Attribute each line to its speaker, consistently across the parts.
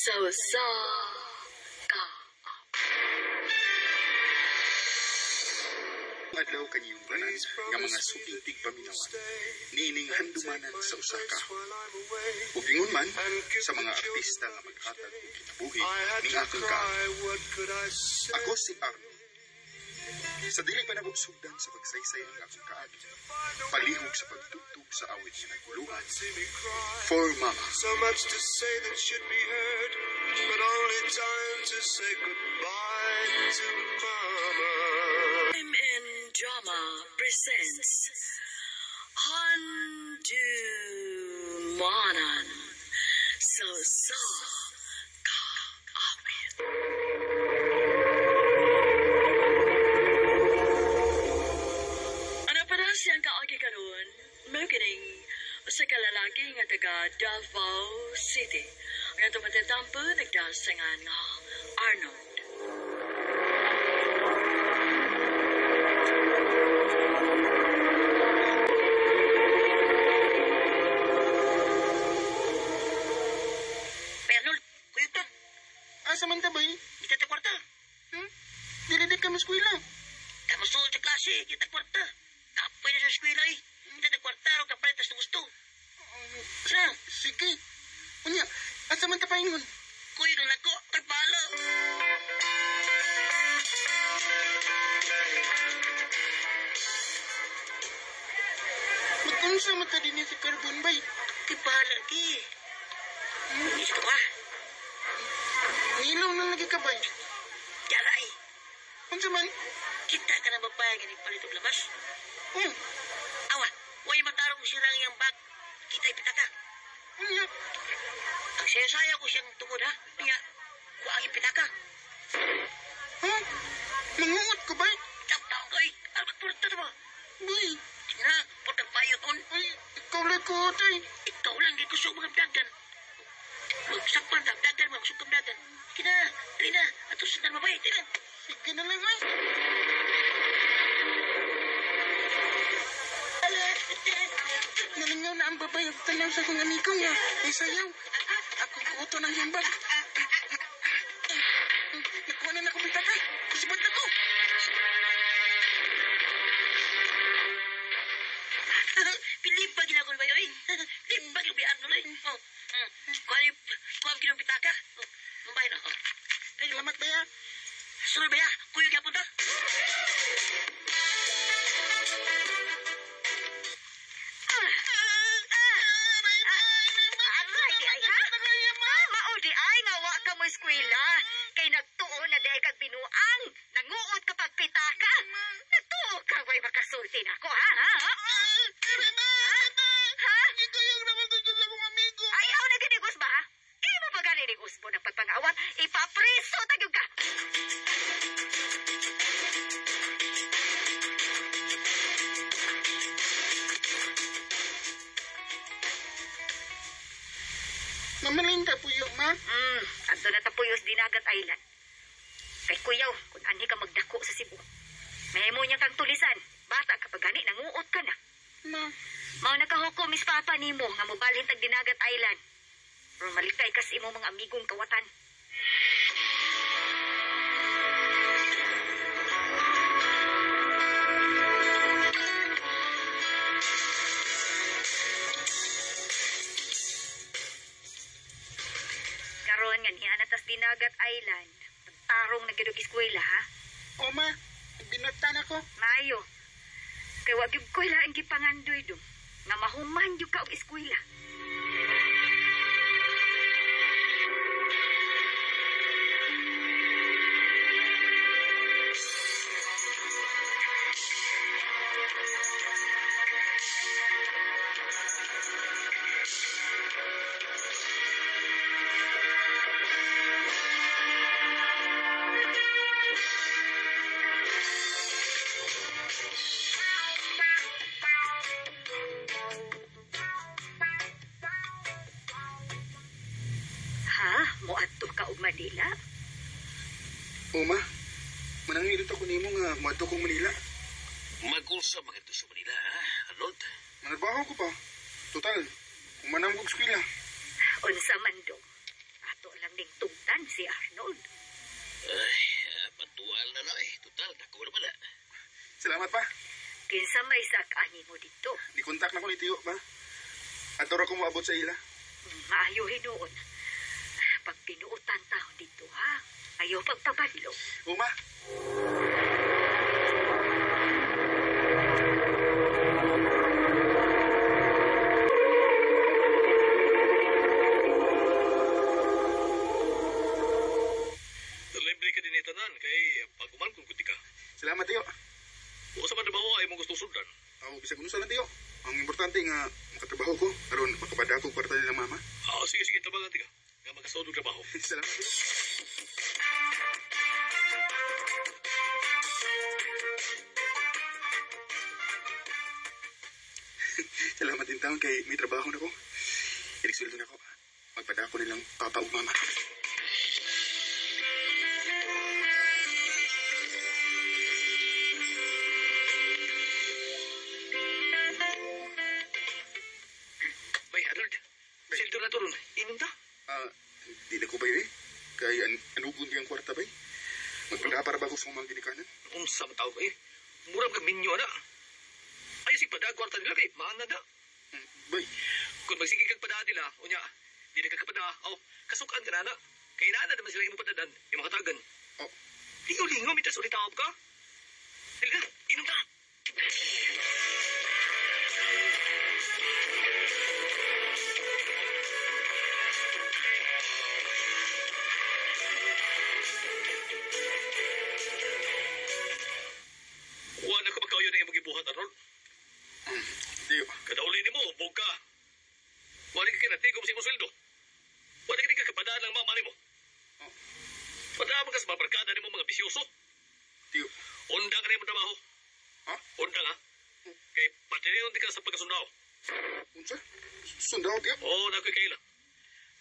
Speaker 1: So ka.
Speaker 2: Adlaw kaniyong tanan nga mga sukitig paminawan niining handumanan sa usa ka. Ug ingon man sa mga artista nga maghatag og kinabuhi ning akong ka. Ako si Arno. Sa dili pa nabusugdan sa pagsaysay ng akong kaagi, palihog sa pagtugtog sa awit nga naguluhan. For Mama.
Speaker 3: So much to say that should be heard, but only time to say goodbye to Mama.
Speaker 1: Time and Drama presents Handumanan So ka awit. Ano para siyang kaagi karon? Magaling sa kalalaki nga taga Davao City. Ang atong matatampo nagdasangan nga Arnold.
Speaker 4: Arnold, kuya ta.
Speaker 2: Asa man ta bay?
Speaker 4: Kita ta kwarta.
Speaker 2: Dili di ka maskwela.
Speaker 4: Kamu sulod sa klase, kita kwarta. Kapoy na sa eskwela eh. Kita ta kwarta, ro kapalit tas gusto. Sa,
Speaker 2: Sige. Unya, asa man ta paingon?
Speaker 4: kuya kang nako, kay pala.
Speaker 2: Magkunsa man ta dinhi sa carbon bay?
Speaker 4: Kay pala ki. Isto ka?
Speaker 2: Nilong na lagi ka bay.
Speaker 4: Jaray.
Speaker 2: Unsa man?
Speaker 4: Kita ka na babae ganing palit og labas.
Speaker 2: Hmm.
Speaker 4: Awa, way matarong sirang yang bag. Kita ipitaka.
Speaker 2: Unya,
Speaker 4: Ang saya ko siyang tungod ha. Kaya, ko ang ipitaka.
Speaker 2: ha? Manguot ko bay?
Speaker 4: Tap-tap ko eh. Albat purta na ba?
Speaker 2: Bay,
Speaker 4: Tingnan na, putang payot on.
Speaker 2: ay, ikaw lang ko tay.
Speaker 4: Ikaw lang di kusog mga dagan. Magsakpan ka, dagan mo, kusog dagan. Kina, dali na, ato sundan mabay, dali na.
Speaker 2: Sige na lang ay. Nalingaw na ang babae ug tanaw sa kong amigo nga. Ay sayaw. Ako kuto ng himbag. Nakuha na akong bitaka. Kusibot na ko.
Speaker 4: Pilipag ginagol ba yun? Pilipag yung biyan nuloy. Kuha ang kinumpitaka. Mabay na. Pero,
Speaker 2: Salamat ba ya?
Speaker 4: sunod ba ya? Kuya gyapon ta?
Speaker 5: Aray di ay ha? Mao di ay nga wa ka mo eskwela. Kay nagtuo na di ay kag binuang. Nanguot ka pagpitaka. Nagtuo ka way makasulti na ako ha? Ha?
Speaker 2: Ikayang naman ko dyan akong amigo.
Speaker 5: Ayaw na ginigos ba? Kaya mo ba ganigos mo ng pagpangawat? Ipapriso tagyog ka.
Speaker 2: Mamalinda po yung ma.
Speaker 5: Adto na tapuyos dinagat island. Kay kuyaw, kung ani ka magdako sa Cebu. Mahimo niya kang tulisan. Bata kapag gani nanguot ka na.
Speaker 2: Ma,
Speaker 5: Mao nakahukom is papa nimo nga mobalhin tag dinagat island. Pero malikay kas imo mga amigong kawatan. Karon nga niya natas dinagat island. Tarong na gid og eskwela ha.
Speaker 2: o ma, binatan ako.
Speaker 5: Mayo. Kay wa gyud ko laing gipangandoy do. Nga mahuman gyud ka og eskwela. Ha? Moadto ka og Manila?
Speaker 2: O ma, manangilit ako nimo nga mato kong Manila.
Speaker 4: Magulsa maganda sa Manila, ha? Arnold?
Speaker 2: Manarbaho ko pa. Total, kung manam kong eskwela.
Speaker 5: Unsa man do. Ato lang ning si Arnold.
Speaker 4: Ay, patual na eh. Total, dako na pala.
Speaker 2: Salamat pa.
Speaker 5: Kinsa may sak-ani mo dito.
Speaker 2: Nikontak na ko ni Tiyo pa. At ko moabot sa ila.
Speaker 5: Maayo hinuon. Pag pinuutan tao dito, ha? Ayaw pagpabadlo.
Speaker 2: Uma.
Speaker 6: Libre ka din itanan kay pag-uman kung kuti ka.
Speaker 2: Salamat Tiyo.
Speaker 6: O sa trabaho ay mong gustong sundan.
Speaker 2: Bisag unusan na Tiyo. Ang importante nga makatrabaho ko. Karon makapada ko kwarta nila mama.
Speaker 6: Sige, tabangan ka. Nga magkasawad ng trabaho.
Speaker 2: Salamat Tiyo. Salamat din taon kay may trabaho na ko. Inisweldo na ko. Magpada ko nilang papa o mama.
Speaker 6: Bay, Harold. Sildo na to ron. Inom ta?
Speaker 2: Di na ko ba yun eh? Kay anugon kayang kwarta ba eh? Magpada para ba ko sa mga ginikanan?
Speaker 6: Unsa man tao eh. Murag kag minyo na. Ay, si padag kwarta nila kay maana na.
Speaker 2: Bay,
Speaker 6: Kung magsige kag padaan nila, unya, di na kagkapada, kasukan ka na. Kaya na naman sila imong padadan, yung mga tagan.
Speaker 2: Oh.
Speaker 6: Lingaw-lingaw, mitas ulit tawag ka. Dali ka, inom ka. Wala ka magkayo na imong gibuhat, Arnold.
Speaker 2: Tiyo.
Speaker 6: Kadauli ni mo, bog ka. Wala ka kinatigom sa imong sweldo. Wala ka kapadaan ng mama ni mo.
Speaker 2: Oh.
Speaker 6: Padaan ka sa mga barkada ni mo mga bisyoso.
Speaker 2: Tiyo.
Speaker 6: Undang ka na imong trabaho.
Speaker 2: Ha?
Speaker 6: Undang ha? Kay patiniyon di ka sa pagkasundao.
Speaker 2: Unsa? Sundao tiyo?
Speaker 6: Oo, nakoy kaila.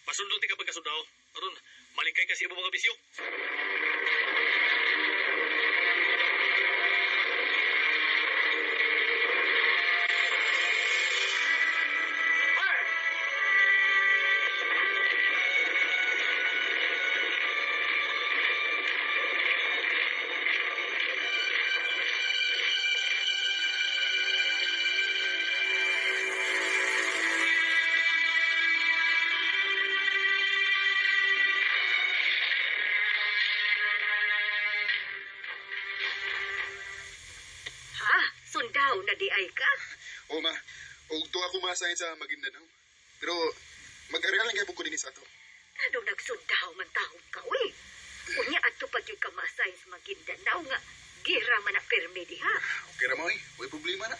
Speaker 6: Pasundot di ka pagkasundao. Aron, malikay ka sa imong mga bisyo.
Speaker 5: Sundaw na di ay ka.
Speaker 2: O ma, og to ako masahin sa Maguindanao. Pero mag-aral lang gyapon ko din sa ato.
Speaker 5: Ano nagsundaw man taong ka, uy. Unya ato pa yung kamasahin sa Maguindanao nga. Gira man na perme diha.
Speaker 2: Okay ra mo eh, way problema na.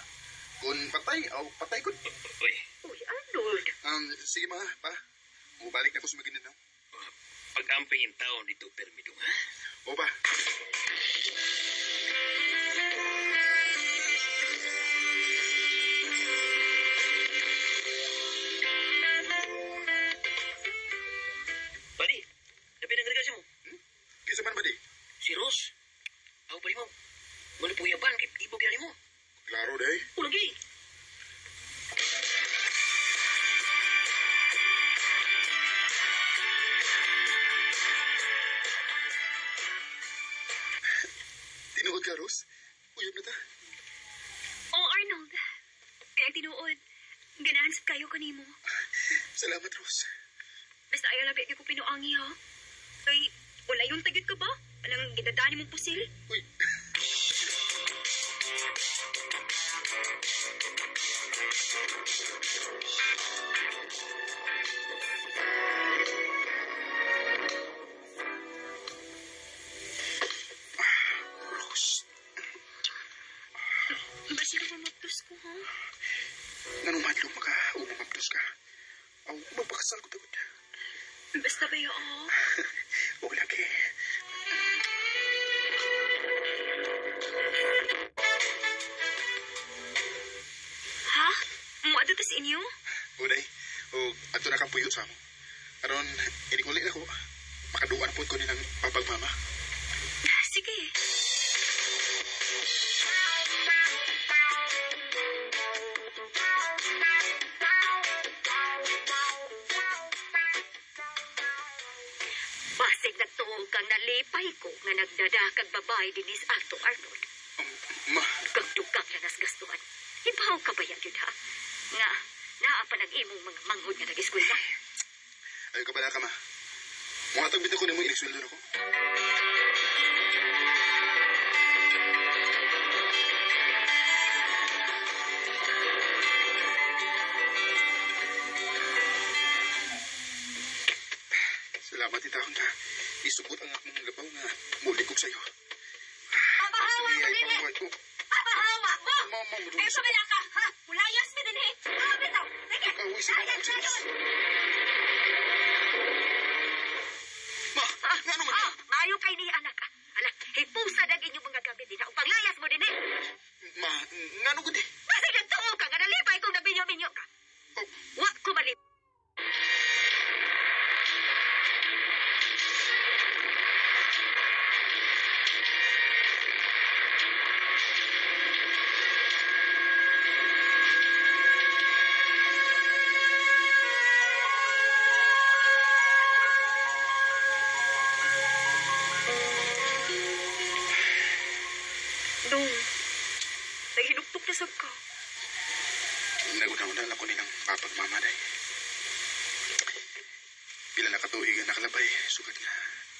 Speaker 2: Kung patay, patay ko.
Speaker 6: Uy,
Speaker 5: Uy, Arnold.
Speaker 2: Sige ma, pa. Mubalik na ko sa Maguindanao.
Speaker 6: pag-amping yung taon dito, permido, ha?
Speaker 2: O ba?
Speaker 4: Buddy, dapat ang gargasya mo.
Speaker 2: Kisa man ba di?
Speaker 4: Si Ros. Ako pa rin mo. Wala po yaban, kay ibog yan mo.
Speaker 2: Klaro day.
Speaker 4: O lagi.
Speaker 2: Tinuod ka, Rose. Uyab na ta.
Speaker 7: Oh, Arnold. Kaya tinuod. Ganahan sa kayo kanimo.
Speaker 2: Salamat, Rose.
Speaker 7: Basta ayaw labi ko pinuangi, ha? Kay, wala yung tagit ka ba? Anong gidadani mong pusil?
Speaker 2: Uy. Rose,
Speaker 7: Basta ka mamaptos ko, ha?
Speaker 2: nanong madlong maka-umamapdos ka. Aw, magpakasal ko tagod.
Speaker 7: Basta ba yun,
Speaker 2: Huwag lagi.
Speaker 7: Ha? Muado ta sa inyo?
Speaker 2: Uday, o ato na kang puyo sa mo. Aron, inikuli na ko. Makaduan po ko nilang papagmama.
Speaker 7: Sige.
Speaker 5: Basig nagtuo kang nalipay ko nga nagdadakag babae dinis Alto Arnold.
Speaker 2: Ma,
Speaker 5: Dugdugkak na nasgastuhan. Ibaw ka ba yan yun, ha? Nga, naa pa nag imong mga manghod nga nag-eskwela.
Speaker 2: ayaw ka pala ka, ma. Muhatag bitaw ko na mo inisweldo na ko. Salamat itahon ka. Isubot ang akong labaw nga muli ko sa'yo.
Speaker 5: Papahawa mo din,
Speaker 2: Pangawal ko.
Speaker 5: Papahawa mo!
Speaker 2: Mama, mo
Speaker 5: Ay, pabila ka, ha? Mulayas mo din, bitaw. Sige.
Speaker 2: Uy, sa mga kusins. Ma, nga naman yan?
Speaker 5: Maayo kay ni anak, ha? Ala, hipusa na inyong mga gamit din, ha? Upang layas mo din,
Speaker 2: Ma, nga naman di.
Speaker 5: Basig nagtuo ka nga nalipay kung nabinyo-binyo ka.
Speaker 2: Oh,
Speaker 5: Wa ko malip.
Speaker 7: Dong, naghinuktok na sab ka.
Speaker 2: nagunawnan ako nilang papagmamaday. Pila na katuig ang nakalabay, sugat nga,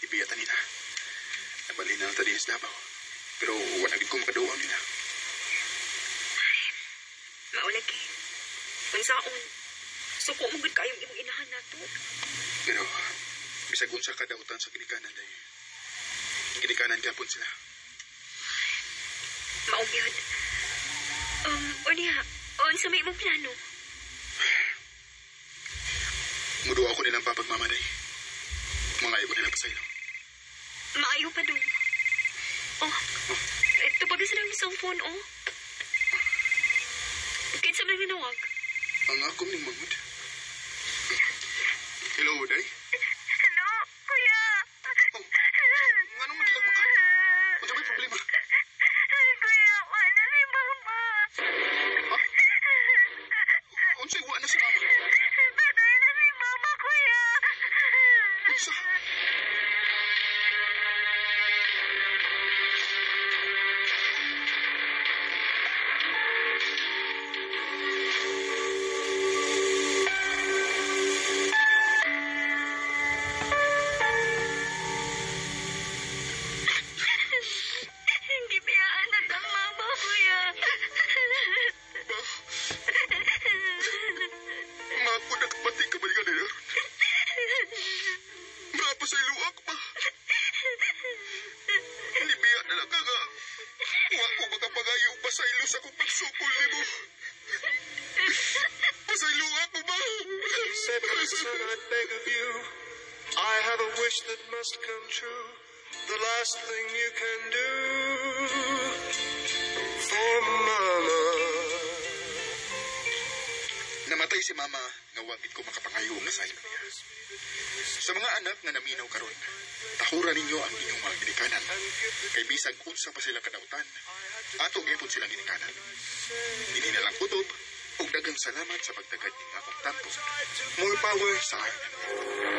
Speaker 2: ibiyatan nila. Nabalhin na ang tadinis Davao. Pero wanagin ko makaduwang nila.
Speaker 7: Maulagi. Kung saon, suko mo gud kayong imong inahan nato.
Speaker 2: Pero, bisag unsa kadautan sa ginikanan day. Ginikanan kapon sila.
Speaker 7: Maugyod. Unya, sa may imong plano.
Speaker 2: Muduwa ako nilang papagmamaday. Mga ibo nila pa sa'yo.
Speaker 7: Maayo pa dong. Ito pa sa lang isang phone, Kinsa man ginawag?
Speaker 2: Ang akong ning mangod. Hello, day.
Speaker 5: Hello, kuya.
Speaker 2: Oh, nga nung magilag mo ka? Ano may problema?
Speaker 5: Kuya, wala si mama.
Speaker 2: Ha? Unsay wa na si mama?
Speaker 5: Patay na si mama, kuya.
Speaker 2: Unsa?
Speaker 5: Gibiyaan na ang mama, kuya.
Speaker 2: Mapo nakapati ka ba nga na yaron? Mapasaylo ako pa. Nibiya na lang ka nga. Wa ko makapagayo pasaylo sa kong pagsukol ni mo. Pasaylo ako ba?
Speaker 3: Said, my son, I beg of you, I have a wish that must come true. The last thing you can do for Mama.
Speaker 2: Namatay si mama nga wagit ko makapangayo nga saylo niya. Sa mga anak nga naminaw karon, tahuran ninyo ang inyong mga ginikanan. Kay bisag unsa pa sila kadautan, ato gyapon silang ginikanan. Dili na lang kutob ug daghang salamat sa pagtagad ning akong tampo. More power sa akin.